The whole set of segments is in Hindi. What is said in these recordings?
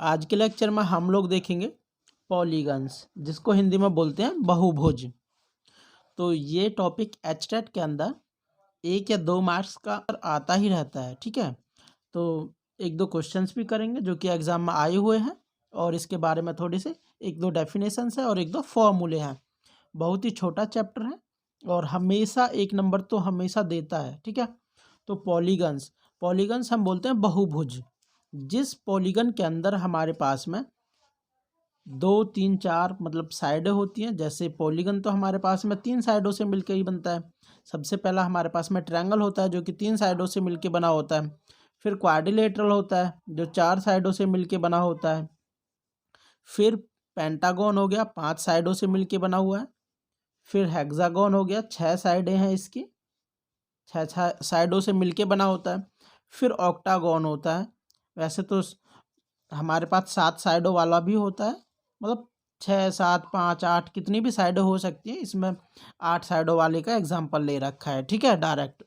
आज के लेक्चर में हम लोग देखेंगे पॉलीगन्स, जिसको हिंदी में बोलते हैं बहुभुज। तो ये टॉपिक एचटेट के अंदर 1 या 2 मार्क्स का आता ही रहता है, ठीक है। तो 1-2 क्वेश्चंस भी करेंगे जो कि एग्जाम में आए हुए हैं, और इसके बारे में थोड़ी से 1-2 डेफिनेशंस है और 1-2 फॉर्मूले हैं। बहुत ही छोटा चैप्टर है और हमेशा 1 नंबर तो हमेशा देता है, ठीक है। तो पॉलीगन्स पॉलीगन्स हम बोलते हैं बहुभुज। जिस पॉलीगन के अंदर हमारे पास में 2, 3, 4 मतलब साइडें होती हैं। जैसे पॉलीगन तो हमारे पास में 3 साइडों से मिलकर ही बनता है। सबसे पहला हमारे पास में ट्रायंगल होता है जो कि 3 साइडों से मिलकर बना होता है। फिर क्वाड्रिलेटरल होता है जो 4 साइडों से मिलकर बना होता है। फिर पेंटागन हो गया, 5 साइडों से मिलकर बना हुआ है। फिर हेक्सागन हो गया, 6 साइडें हैं इसकी, 6 साइडों से मिलके बना होता है। फिर ऑक्टागन होता है। वैसे तो हमारे पास 7 साइडों वाला भी होता है, मतलब 6, 7, 5, 8 कितनी भी साइडें हो सकती हैं। इसमें 8 साइडों वाले का एग्जाम्पल ले रखा है, ठीक है, डायरेक्ट।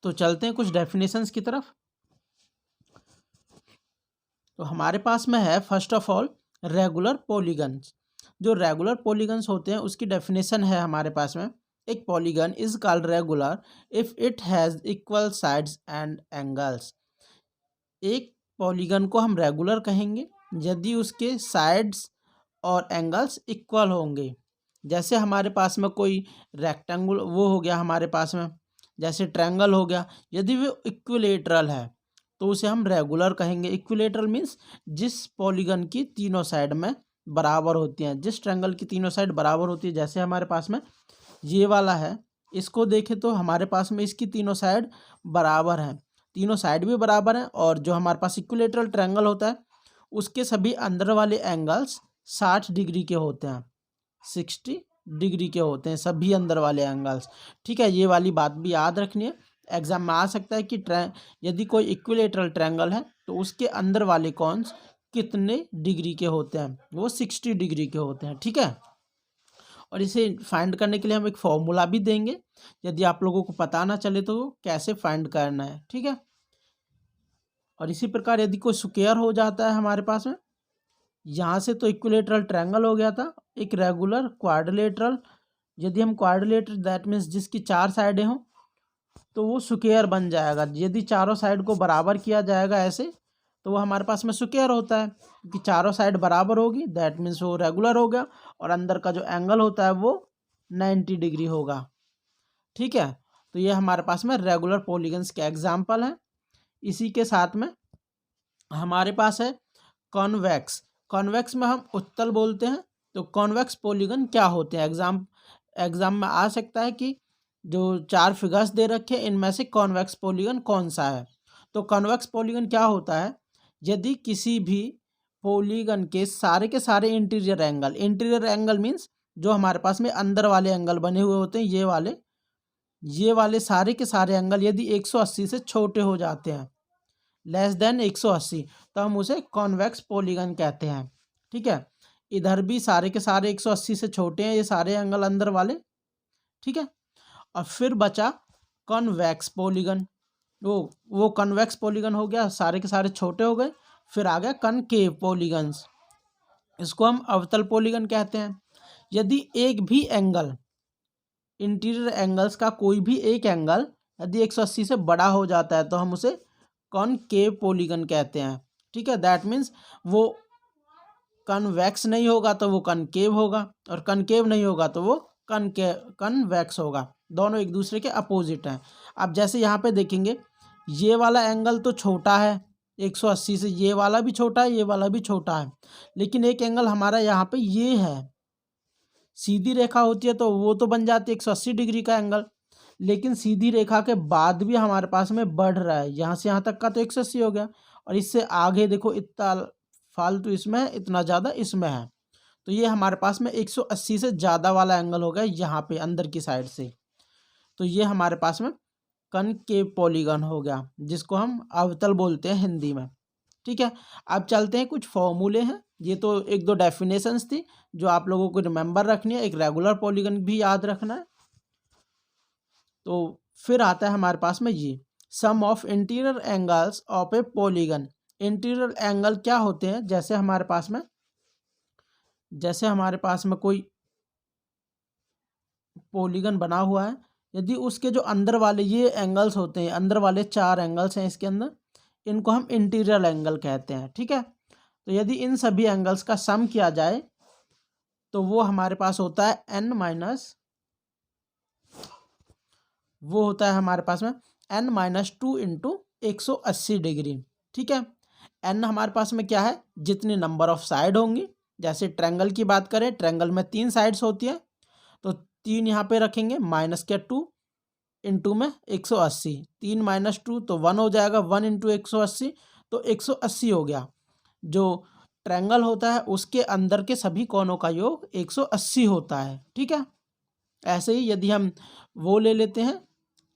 तो चलते हैं कुछ डेफिनेशंस की तरफ। तो हमारे पास में है first of all regular polygons. जो रेगुलर पॉलीगन्स होते हैं उसकी डेफिनेशन है हमारे पास में। एक polygon is called regular if it has equal sides and angles. एक पॉलीगन को हम रेगुलर कहेंगे यदि उसके साइड्स और एंगल्स इक्वल होंगे। जैसे हमारे पास में कोई रेक्टेंगल वो हो गया हमारे पास में, जैसे ट्रायंगल हो गया, यदि वो इक्विलेटरल है तो उसे हम रेगुलर कहेंगे। इक्विलेटरल मीन्स जिस पॉलीगन की तीनों साइड में बराबर होती हैं, जिस ट्रायंगल की तीनों साइड बराबर होती है। जैसे हमारे पास में ये वाला है, इसको देखें तो हमारे पास में इसकी तीनों साइड बराबर हैं, तीनों साइड भी बराबर हैं। और जो हमारे पास इक्विलेटरल ट्रायंगल होता है उसके सभी अंदर वाले एंगल्स 60 डिग्री के होते हैं, 60 डिग्री के होते हैं सभी अंदर वाले एंगल्स, ठीक है। ये वाली बात भी याद रखनी है, एग्जाम में आ सकता है कि यदि कोई इक्विलेटरल ट्रायंगल है तो उसके अंदर वाले कॉन्स कितने डिग्री के होते हैं, वो 60 डिग्री के होते हैं, ठीक है। और इसे फाइंड करने के लिए हम एक फॉर्मूला भी देंगे, यदि आप लोगों को पता ना चले तो कैसे फाइंड करना है, ठीक है। और इसी प्रकार यदि कोई स्क्वायर हो जाता है हमारे पास में, यहाँ से तो इक्विलेटरल ट्रायंगल हो गया था, एक रेगुलर क्वाड्रिलेटरल। यदि हम क्वाड्रिलेटर दैट मीन्स जिसकी 4 साइडें हों तो वो स्क्वायर बन जाएगा। यदि चारों साइड को बराबर किया जाएगा ऐसे तो वो हमारे पास में स्क्वायर होता है, क्योंकि चारों साइड बराबर होगी दैट मीन्स वो रेगुलर हो गया। और अंदर का जो एंगल होता है वो 90 डिग्री होगा, ठीक है। तो ये हमारे पास में रेगुलर पॉलीगन्स के एग्जाम्पल हैं। इसी के साथ में हमारे पास है कॉन्वेक्स। कॉन्वेक्स में हम उत्तल बोलते हैं। तो कॉन्वेक्स पॉलीगन क्या होते हैं, एग्जाम में आ सकता है कि जो 4 फिगर्स दे रखे हैं इनमें से कॉन्वेक्स पॉलीगन कौन सा है। तो कॉन्वेक्स पॉलीगन क्या होता है, यदि किसी भी पॉलीगन के सारे इंटीरियर एंगल मीन्स जो हमारे पास में अंदर वाले एंगल बने हुए होते हैं, ये वाले सारे के सारे एंगल यदि 180 से छोटे हो जाते हैं, लेस देन 180, तो हम उसे कॉन्वेक्स पॉलीगन कहते हैं, ठीक है। इधर भी सारे के सारे 180 से छोटे हैं ये सारे एंगल अंदर वाले, ठीक है। और फिर बचा कॉन्वेक्स पॉलीगन। वो कॉन्वेक्स पॉलीगन हो गया, सारे के सारे छोटे हो गए। फिर आ गया कनकेव पॉलीगन्स, इसको हम अवतल पॉलीगन कहते हैं। यदि एक भी एंगल इंटीरियर एंगल्स का कोई भी एक एंगल यदि 180 से बड़ा हो जाता है तो हम उसे कॉनकेव पॉलीगन कहते हैं, ठीक है। दैट मीन्स वो कन्वेक्स नहीं होगा तो वो कनकेव होगा, और कनकेव नहीं होगा तो वो कन्वेक्स होगा। दोनों एक दूसरे के अपोजिट हैं। अब जैसे यहाँ पे देखेंगे ये वाला एंगल तो छोटा है 180 से, ये वाला भी छोटा है, ये वाला भी छोटा है, लेकिन एक एंगल हमारा यहाँ पे ये है, सीधी रेखा होती है तो वो तो बन जाती है 180 डिग्री का एंगल, लेकिन सीधी रेखा के बाद भी हमारे पास में बढ़ रहा है, यहाँ से यहाँ तक का तो 180 हो गया, और इससे आगे देखो इतना फालतू इसमें है, इतना ज़्यादा इसमें है, तो ये हमारे पास में 180 से ज़्यादा वाला एंगल हो गया यहाँ पे अंदर की साइड से। तो ये हमारे पास में कनकेव पॉलीगन हो गया, जिसको हम अवतल बोलते हैं हिंदी में, ठीक है। अब चलते हैं कुछ फॉर्मूले हैं। ये तो 1-2 डेफिनेशंस थी जो आप लोगों को रिमेंबर रखनी है, एक रेगुलर पॉलीगन भी याद रखना है। तो फिर आता है हमारे पास में ये sum of interior angles of a polygon interior angle क्या होते हैं, जैसे हमारे पास में कोई पॉलीगन बना हुआ है, यदि उसके जो अंदर वाले ये एंगल्स होते हैं, अंदर वाले 4 एंगल्स हैं इसके अंदर, इनको हम इंटीरियर एंगल कहते हैं। ठीक है, तो यदि इन सभी एंगल्स का सम किया जाए तो वो हमारे पास होता है n माइनस, वो होता है हमारे पास में n-2 इंटू 180 डिग्री। ठीक है, n हमारे पास में क्या है, जितनी नंबर ऑफ साइड होंगी। जैसे ट्रायंगल की बात करें, ट्रायंगल में 3 साइड्स होती है, तो 3 यहाँ पे रखेंगे, माइनस के 2 इंटू में 180, 3 माइनस 2 तो 1 हो जाएगा, 1 इंटू 180 तो 180 हो गया। जो ट्रायंगल होता है उसके अंदर के सभी कोनों का योग 180 होता है। ठीक है, ऐसे ही यदि हम वो ले लेते हैं,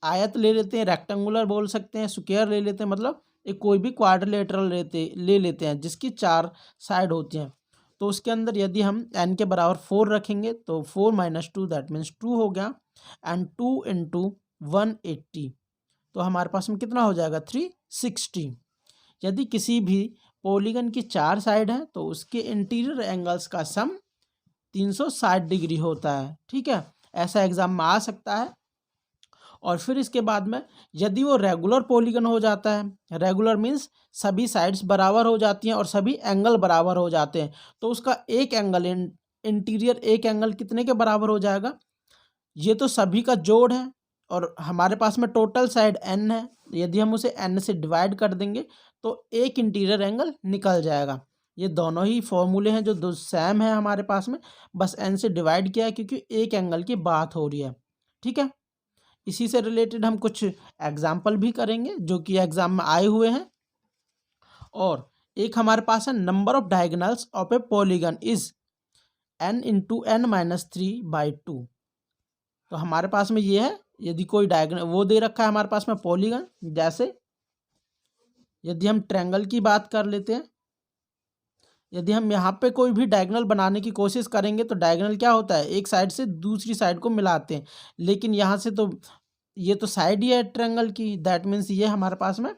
आयत ले लेते हैं, रेक्टेंगुलर बोल सकते हैं, स्क्वायर ले लेते हैं, मतलब एक कोई भी क्वाड्रिलेटरल ले लेते हैं जिसकी 4 साइड होती हैं, तो उसके अंदर यदि हम n के बराबर 4 रखेंगे तो 4 माइनस 2 दैट मीन्स 2 हो गया, एंड 2 इंटू 180 तो हमारे पास में कितना हो जाएगा, 360। यदि किसी भी पॉलीगन की 4 साइड है तो उसके इंटीरियर एंगल्स का सम 360 डिग्री होता है। ठीक है, ऐसा एग्जाम में आ सकता है। और फिर इसके बाद में यदि वो रेगुलर पॉलीगन हो जाता है, रेगुलर मीन्स सभी साइड्स बराबर हो जाती हैं और सभी एंगल बराबर हो जाते हैं, तो उसका एक एंगल इंटीरियर एक एंगल कितने के बराबर हो जाएगा, ये तो सभी का जोड़ है और हमारे पास में टोटल साइड n है, यदि हम उसे n से डिवाइड कर देंगे तो एक इंटीरियर एंगल निकल जाएगा। ये दोनों ही फॉर्मूले हैं जो दो सेम है हमारे पास में, बस n से डिवाइड किया है क्योंकि एक एंगल की बात हो रही है। ठीक है, इसी से रिलेटेड हम कुछ एग्जाम्पल भी करेंगे जो कि एग्जाम में आए हुए हैं। और एक हमारे पास है, number of diagonals of a polygon is n into n-3/2। तो हमारे पास में ये है, यदि कोई डायगोनल वो दे रखा है हमारे पास में पॉलीगन, जैसे यदि हम ट्रायंगल की बात कर लेते हैं, यदि हम यहाँ पे कोई भी डायगोनल बनाने की कोशिश करेंगे तो डायगोनल क्या होता है, एक साइड से दूसरी साइड को मिलाते हैं, लेकिन यहाँ से तो ये तो साइड ही है ट्रायंगल की, दैट मीन्स ये हमारे पास में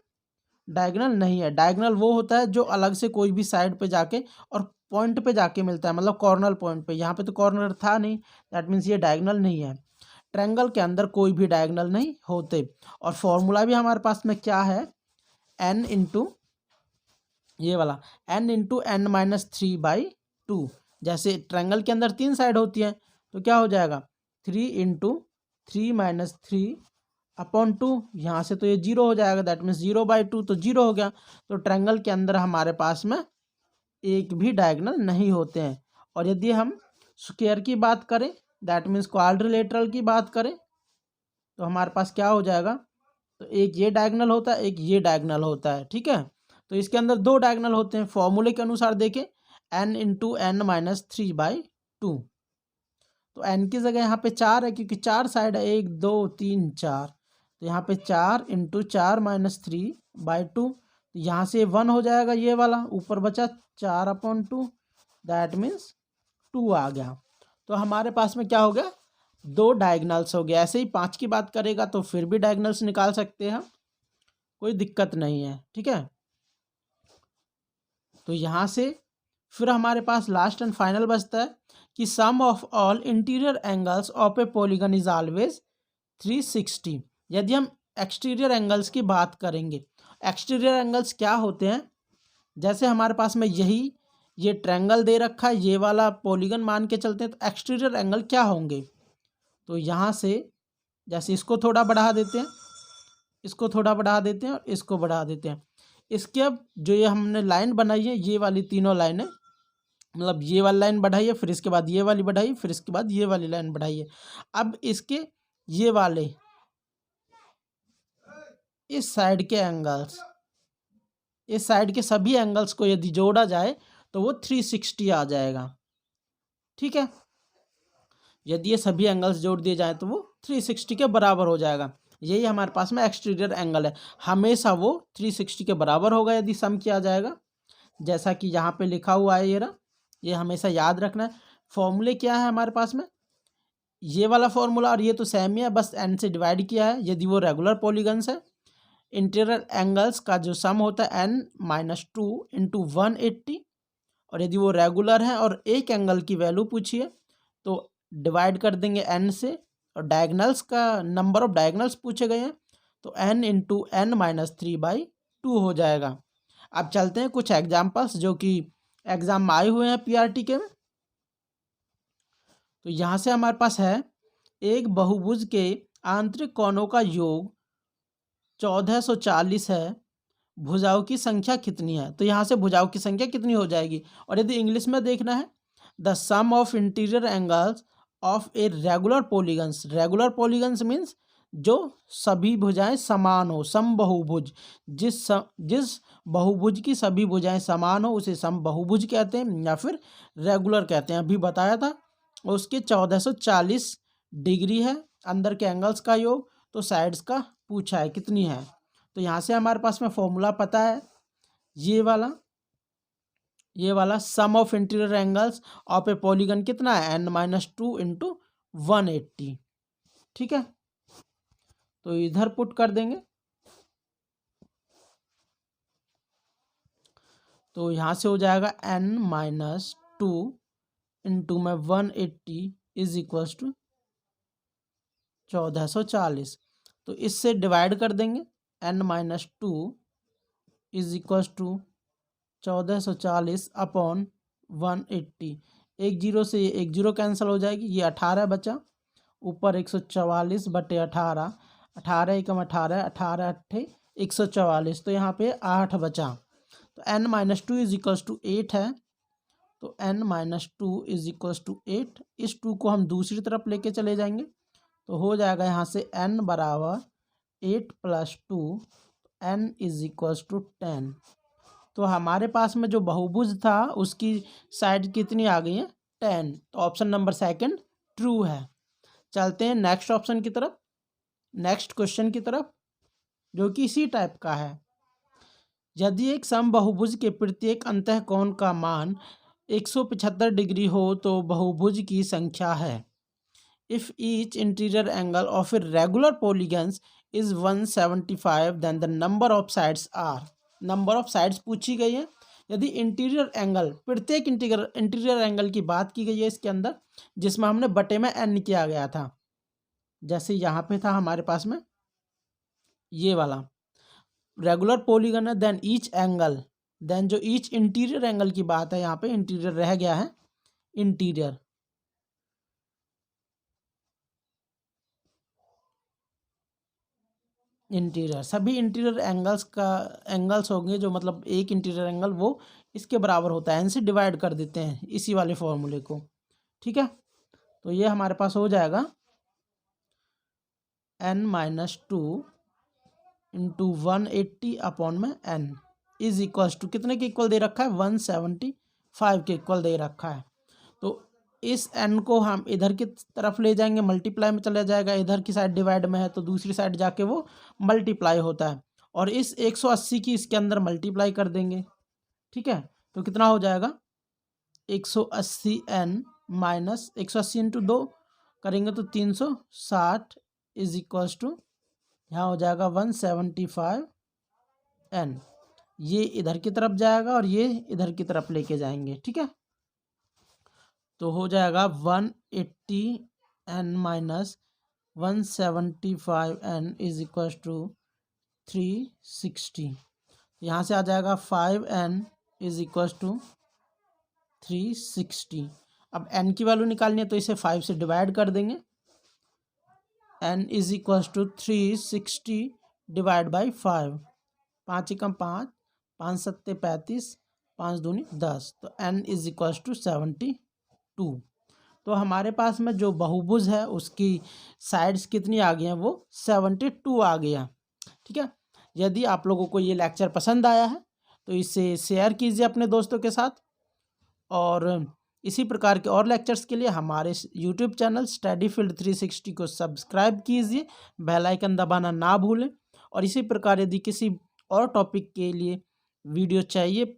डायगोनल नहीं है। डायगोनल वो होता है जो अलग से कोई भी साइड पे जाके और पॉइंट पे जाके मिलता है, मतलब कॉर्नर पॉइंट पे। यहाँ पे तो कॉर्नर था नहीं, दैट मीन्स ये डायगोनल नहीं है। ट्रायंगल के अंदर कोई भी डायगोनल नहीं होते। और फॉर्मूला भी हमारे पास में क्या है, n इंटू ये वाला n इंटू n-3/2। जैसे ट्रायंगल के अंदर 3 साइड होती है तो क्या हो जाएगा, 3 इंटू 3-3/2। यहाँ से तो ये 0 हो जाएगा, दैट मीन्स 0/2 तो 0 हो गया। तो ट्रायंगल के अंदर हमारे पास में एक भी डायगोनल नहीं होते हैं। और यदि हम स्क्वायर की बात करें, दैट मीन्स क्वाड्रिलेटरल की बात करें, तो हमारे पास क्या हो जाएगा, तो एक ये डायगोनल होता है, एक ये डायगोनल होता है। ठीक है, तो इसके अंदर 2 डायगोनल होते हैं। फॉर्मूले के अनुसार देखें, n इंटू n-3/2। तो n की जगह यहाँ पे 4 है क्योंकि 4 साइड है, 1 2 3 4, तो यहाँ पे 4 इंटू 4-3/2। यहाँ से 1 हो जाएगा, ये वाला ऊपर बचा 4/2, दैट मीन्स 2 आ गया। तो हमारे पास में क्या हो गया, 2 डायगोनल्स हो गया। ऐसे ही 5 की बात करेगा तो फिर भी डायगोनल्स निकाल सकते हैं, कोई दिक्कत नहीं है। ठीक है, तो यहाँ से फिर हमारे पास लास्ट एंड फाइनल बचता है कि sum of all interior angles of a polygon is always 360। यदि हम एक्सटीरियर एंगल्स की बात करेंगे, एक्सटीरियर एंगल्स क्या होते हैं, जैसे हमारे पास में ये ट्रायंगल दे रखा है, ये वाला पॉलीगन मान के चलते हैं, तो एक्सटीरियर एंगल क्या होंगे, तो यहाँ से जैसे इसको थोड़ा बढ़ा देते हैं, इसको थोड़ा बढ़ा देते हैं और इसको बढ़ा देते हैं। इसके अब जो ये हमने लाइन बनाई है, ये वाली तीनों लाइनें, मतलब ये वाली लाइन बढ़ाइए, फिर इसके बाद ये वाली बढ़ाइए, फिर इसके बाद ये वाली लाइन बढ़ाइए। अब इसके ये वाले इस साइड के एंगल्स, इस साइड के सभी एंगल्स को यदि जोड़ा जाए तो वो 360 आ जाएगा। ठीक है, यदि ये सभी एंगल्स जोड़ दिए जाए तो वो 360 के बराबर हो जाएगा। यही हमारे पास में एक्सटीरियर एंगल है, हमेशा वो 360 के बराबर होगा यदि सम किया जाएगा, जैसा कि यहाँ पे लिखा हुआ है। ये हमेशा याद रखना है। फॉर्मूले क्या है हमारे पास में, ये वाला फॉर्मूला और ये तो सेम ही है, बस n से डिवाइड किया है यदि वो रेगुलर पॉलीगन्स है। इंटीरियर एंगल्स का जो सम होता है n-2 इंटू 180, और यदि वो रेगुलर है और एक एंगल की वैल्यू पूछिए तो डिवाइड कर देंगे n से, और डायगनल्स का नंबर ऑफ डायगनल्स पूछे गए हैं तो n इंटू n-3/2 हो जाएगा। अब चलते हैं कुछ एग्जाम्पल्स जो कि एग्जाम में आए हुए हैं पीआरटी के में। तो यहाँ से हमारे पास है, एक बहुभुज के आंतरिक कोणों का योग 1440 है, भुजाओं की संख्या कितनी है। तो यहाँ से भुजाओं की संख्या कितनी हो जाएगी, और यदि इंग्लिश में देखना है, the sum of interior angles of a regular polygons. Regular polygons means जो सभी भुजाएं समान हो, समबहुभुज। जिस बहुभुज की सभी भुजाएं समान हो उसे समबहुभुज कहते हैं या फिर रेगुलर कहते हैं, अभी बताया था। उसके 1440 डिग्री है अंदर के एंगल्स का योग, तो साइड्स का पूछा है कितनी है। तो यहाँ से हमारे पास में फॉर्मूला पता है, ये वाला sum of interior angles of a polygon कितना है, n-2 इंटू 180। ठीक है, तो इधर पुट कर देंगे। तो यहाँ से हो जाएगा n-2 इंटू में 180 इज इक्वल्स टू 1440। तो इससे डिवाइड कर देंगे, n-2 is equals to 1440 upon 180। एक जीरो से ये एक जीरो कैंसिल हो जाएगी, ये 18 बचा, ऊपर 144/18, 18 एकम 18, 18 अट्ठे 144, तो यहाँ पे 8 बचा। तो n-2 इज इक्वल्स टू 8 है, तो n-2 इज इक्वल्स टू 8। इस 2 को हम दूसरी तरफ लेके चले जाएंगे, तो हो जाएगा यहाँ से n बराबर 8 + 2, n इज इक्वल्स टू 10। तो हमारे पास में जो बहुभुज था उसकी साइड कितनी आ गई है, 10। तो ऑप्शन नंबर सेकंड ट्रू है। चलते हैं नेक्स्ट ऑप्शन की तरफ, नेक्स्ट क्वेश्चन की तरफ, जो कि इसी टाइप का है। यदि एक समबहुभुज के प्रत्येक अंतःकोण का मान 175 डिग्री हो तो बहुभुज की संख्या है। If each interior angle of a regular polygons is 175 then the number of sides are. Number of sides पूछी गई है। यदि इंटीरियर एंगल, प्रत्येक इंटीरियर एंगल की बात की गई है इसके अंदर, जिसमें हमने बटे में n किया गया था, जैसे यहाँ पे था हमारे पास में ये वाला रेगुलर पॉलीगन है, देन ईच एंगल, देन जो ईच इंटीरियर एंगल की बात है, यहाँ पे इंटीरियर रह गया है, इंटीरियर सभी इंटीरियर एंगल्स होंगे, जो मतलब एक इंटीरियर एंगल वो इसके बराबर होता है, n से डिवाइड कर देते हैं इसी वाले फॉर्मूले को। ठीक है, तो ये हमारे पास हो जाएगा n-2 इंटू 180 अपॉन में n इज इक्वल्स टू कितने के इक्वल दे रखा है, 175 के इक्वल दे रखा है। तो इस n को हम इधर की तरफ ले जाएंगे, मल्टीप्लाई में चला जाएगा, इधर की साइड डिवाइड में है तो दूसरी साइड जाके वो मल्टीप्लाई होता है, और इस 180 की इसके अंदर मल्टीप्लाई कर देंगे। ठीक है, तो कितना हो जाएगा, 180n माइनस 180 इंटू 2 करेंगे तो 360 इज इक्वल्स टू, यहाँ हो जाएगा 175n। ये इधर की तरफ जाएगा और ये इधर की तरफ लेके जाएंगे। ठीक है, तो हो जाएगा 180n minus 175n is equal to 360। यहाँ से आ जाएगा 5n इज इक्वल टू 360। अब n की वैल्यू निकालनी है तो इसे 5 से डिवाइड कर देंगे, n is equal to 360 divide by 5, 5 एकम 5, 5 सत्ते 35, 5 दूनी 10, तो n इज इक्वल टू 72। तो हमारे पास में जो बहुभुज है उसकी साइड्स कितनी आ गई हैं, वो 72 आ गया। ठीक है, यदि आप लोगों को ये लेक्चर पसंद आया है तो इसे शेयर कीजिए अपने दोस्तों के साथ, और इसी प्रकार के और लेक्चर्स के लिए हमारे यूट्यूब चैनल स्टडी फील्ड 360 को सब्सक्राइब कीजिए, बेल आइकन दबाना ना भूलें। और इसी प्रकार यदि किसी और टॉपिक के लिए वीडियो चाहिए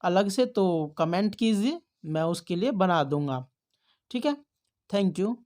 अलग से तो कमेंट कीजिए, मैं उसके लिए बना दूंगा। ठीक है, थैंक यू।